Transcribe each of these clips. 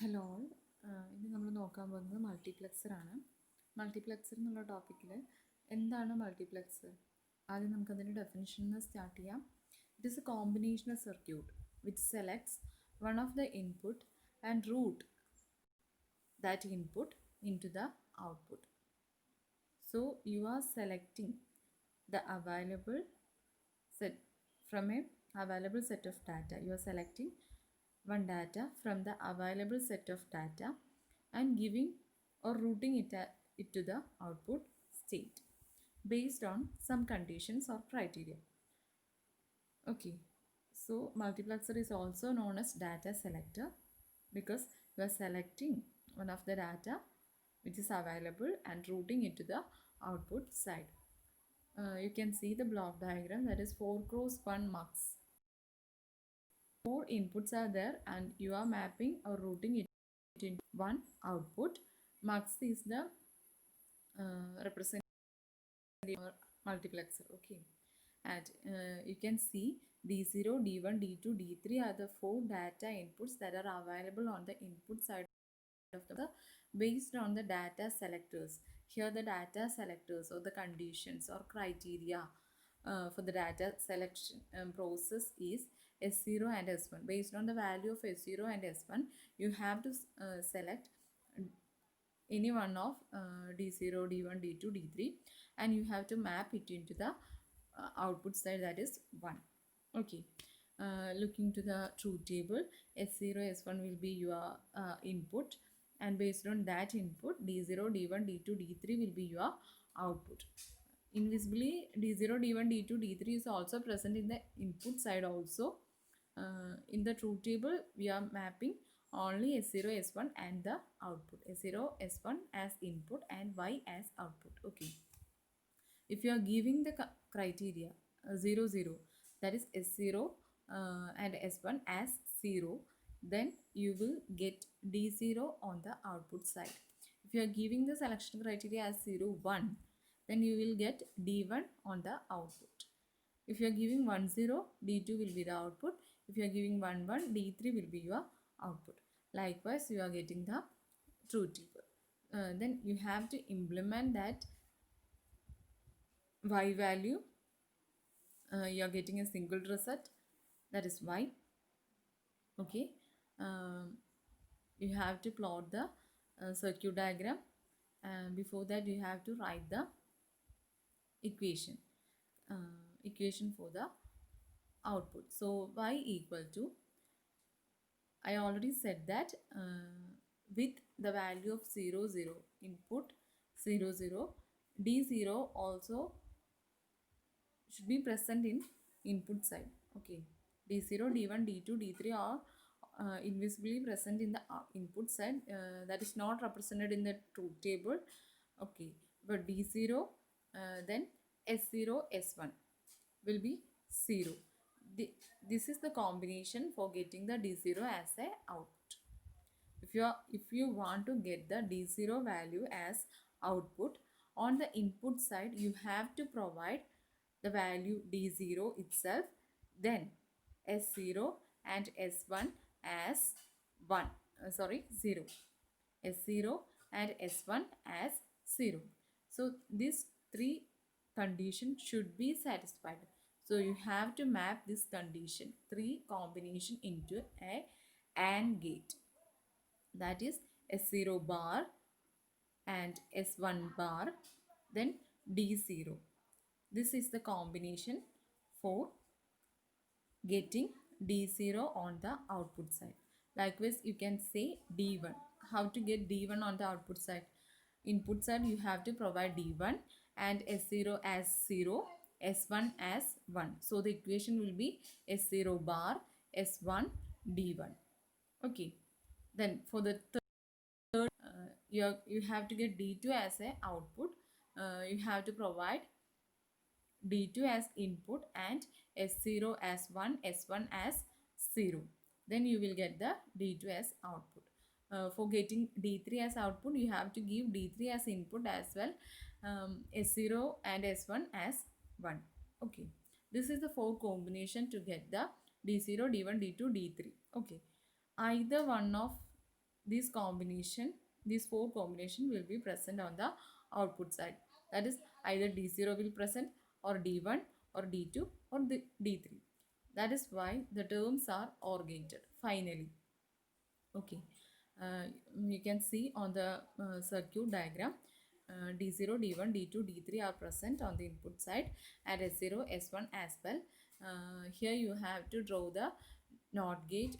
Hello all. ഇന്ന് നമ്മൾ നോക്കാൻ പോകുന്നത് മൾട്ടിപ്ലക്സർ ആണ്. മൾട്ടിപ്ലക്സർ എന്നുള്ള ടോപ്പിക്കിൽ എന്താണ് മൾട്ടിപ്ലക്സർ, ആദ്യം നമുക്കതിൻ്റെ ഡെഫിനിഷൻ സ്റ്റാർട്ട് ചെയ്യാം. It is a combinational circuit which selects one of the input and route that input into the output. So you are selecting the available set from a available set of data. You are selecting one data from the available set of data and giving or routing it to the output state based on some conditions or criteria. Okay, so multiplexer is also known as data selector because you are selecting one of the data which is available and routing it to the output side. You can see the block diagram, that is 4 cross 1 mux. 4 inputs are there and you are mapping or routing it into one output. Mux is the representative multiplexer. Okay, and you can see D0, D1, D2, D3 are the 4 data inputs that are available on the input side of the based on the data selectors. Here the data selectors or the conditions or criteria for the data selection process is S0 and S1. Based on the value of S0 and S1, you have to select any one of D0, D1, D2, D3 and you have to map it into the output side, that is 1. Okay, looking to the truth table, S0, S1 will be your input and based on that input D0, D1, D2, D3 will be your output. Invisibly D0, D1, D2, D3 is also present in the input side also. In the truth table we are mapping only S0, S1 and the output. S0, S1 as input and Y as output. Okay, if you are giving the criteria 0, 0, that is S0 and S1 as 0, then you will get D0 on the output side. If you are giving the selection criteria as 0, 1, then you will get D1 on the output. If you are giving 1, 0, D2 will be the output. If you are giving 1, 1, D3 will be your output. Likewise, you are getting the truth table. Then you have to implement that Y value. You are getting a single reset, that is Y. Okay, you have to plot the circuit diagram, and before that you have to write the equation for the output. So Y equal to, I already said that with the value of 0, 0, input 0, 0, D0 also should be present in input side. Okay, D0, D1, D2, D3 are invisibly present in the input side, that is not represented in the truth table. Okay, but D0 then S0, S1 will be 0. This is the combination for getting the D0 as a output. If you want to get the D0 value as output, on the input side you have to provide the value D0 itself, then S0 and S1 as 1, 0, S0 and S1 as 0. So these 3 conditions should be satisfied. So you have to map this condition 3 combination into a AND gate, that is S0 bar and S1 bar, then D0. This is the combination for getting D0 on the output side. Likewise, you can say D1. How to get D1 on the output side? Input side you have to provide D1 and S0 as 0, S1 as 1. So the equation will be S0 bar, S1, D1. Okay. Then for the third, you have to get D2 as a output. You have to provide D2 as input and S0 as 1, S1 as 0. Then you will get the D2 as output. For getting D3 as output, you have to give D3 as input as well, S0 and S1 as 1. Okay, this is the 4 combination to get the D0, D1, D2, D3. Okay, either one of this combination, these four combination will be present on the output side. That is either D0 will present or D1 or D2 or the D3. That is why the terms are OR gated finally. Okay, you can see on the circuit diagram, D0, D1, D2, D3 are present on the input side and S0, S1 as well. Here you have to draw the NOT gate.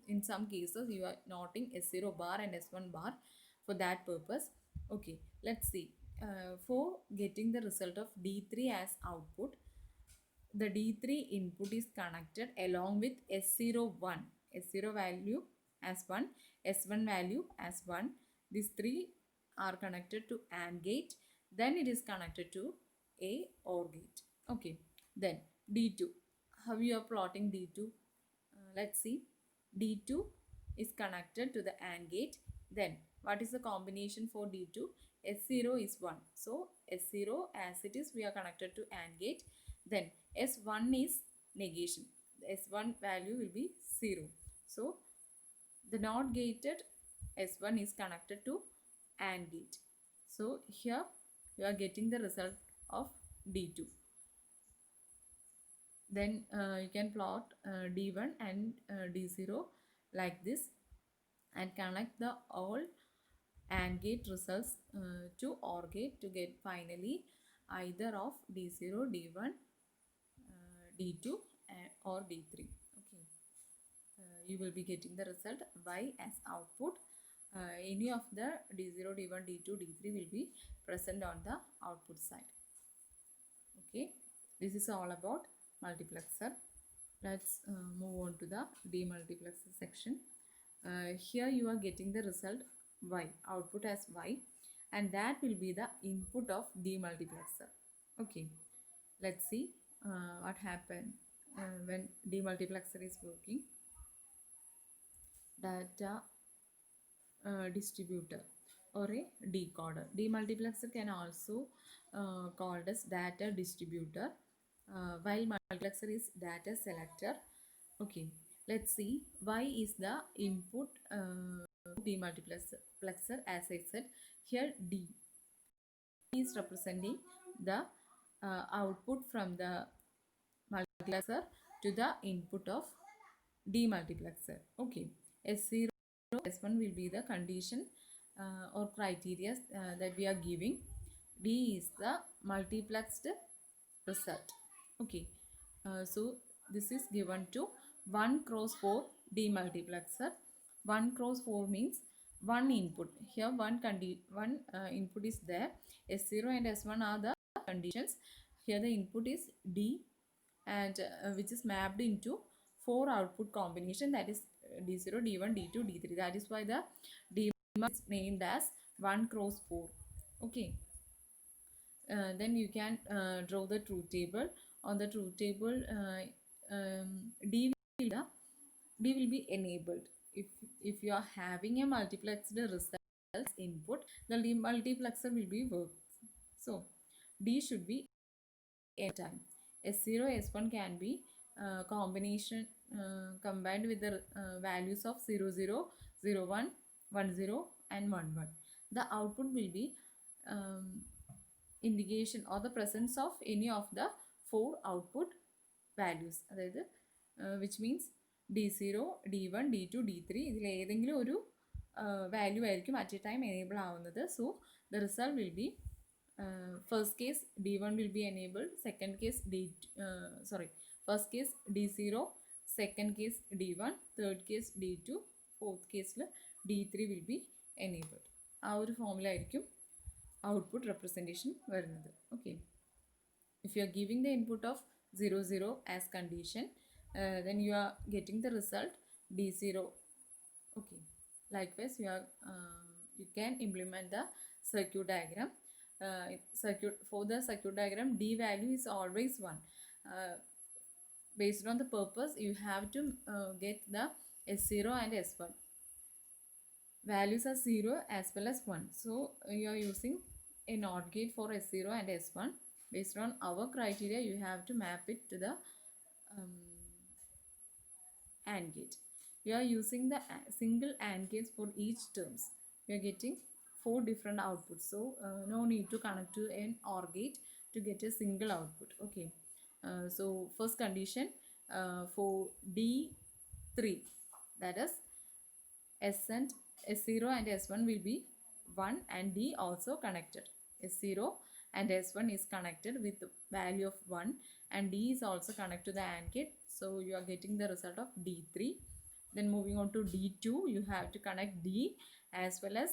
In some cases you are noting S0 bar and S1 bar for that purpose. Okay, let's see. For getting the result of D3 as output, the D3 input is connected along with S01, S0 value as 1, S1 value as 1. These three are connected to AND gate. Then it is connected to a OR gate. Okay. Then D2. How you are plotting D2? Let's see. D2 is connected to the AND gate. Then what is the combination for D2? S0 is 1. So S0 as it is, we are connected to AND gate. Then S1 is negation. The S1 value will be 0. So the NOT gated S1 is connected to AND gate. So here you are getting the result of D2. Then you can plot D1 and D0 like this and connect the all AND gate results to OR gate to get finally either of D0, D1, D2 or D3. Okay, you will be getting the result Y as output. Any of the D0, D1, D2, D3 will be present on the output side. Okay, this is all about multiplexer. Let's move on to the demultiplexer section. Here you are getting the result Y, output as Y, and that will be the input of demultiplexer. Okay, let's see what happened when demultiplexer is working. Data distributor or a decoder. Demultiplexer can also called as data distributor, while multiplexer is data selector. Okay, let's see. Y is the input demultiplexer. As I said, here D is representing the output from the multiplexer to the input of demultiplexer. Okay, S0, S1 will be the condition or criteria that we are giving. D is the multiplexed result. Okay, so this is given to 1 cross 4 demultiplexer. 1 cross 4 means one input. Here one input is there. S0 and S1 are the conditions. Here the input is D, and which is mapped into 4 output combination, that is D0, D1, D2, D3. That is why the D is named as 1 cross 4. Okay. Then you can draw the truth table. On the truth table, D will be enabled. If you are having a multiplexed results input, the multiplexer will be worked. So D should be anytime. S0, S1 can be combination combined with the values of 0, 0, 0, 1, 1, 0 and 1, 1. The output will be indication or the presence of any of the 4 output values. Which means D0, D1, D2, D3 ഇതിൽ ഏതെങ്കിലും ഒരു value ആയിരിക്കും at a time enable ആവുന്നത്. So the result will be first case D1 will be enabled, second case first case D0, second case D1, third case D2, fourth case D3 will be enabled. ആ ഒരു ഫോമിൽ ആയിരിക്കും output representation വരുന്നത്. Okay, if you are giving the input of 0, 0 as condition, then you are getting the result D0. Okay, likewise you can implement the circuit diagram. For the circuit diagram, D value is always 1. Based on the purpose, you have to get the S0 and S1 values are 0 as well as 1. So you are using a NOT gate for S0 and S1. Based on our criteria, you have to map it to the AND gate. We are using the single AND gates for each terms. We are getting 4 different outputs. So no need to connect to an OR gate to get a single output. Okay. So first condition for D3, that is S0 and S1 will be 1 and D also connected. S0 and S1 is connected with the value of 1 and D is also connected to the AND gate. So you are getting the result of D3. Then moving on to D2, you have to connect D as well as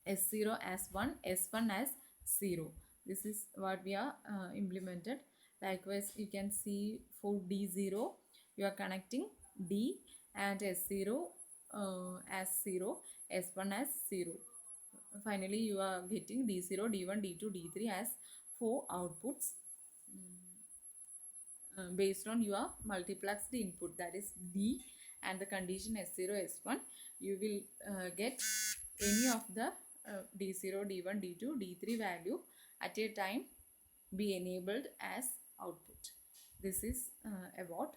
S0 as 1, S1 as 0. This is what we are implemented. Likewise, you can see for D0, you are connecting D and S0 as 0, S1 as 0. Finally, you are getting D0, D1, D2, D3 as 4 outputs based on your multiplexed input, that is D and the condition S0, S1. You will get any of the D0, D1, D2, D3 value at a time be enabled as output. This is about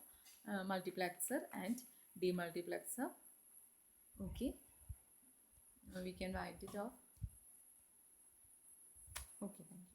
multiplexer and demultiplexer. Okay, we can write it off. Okay, thank you.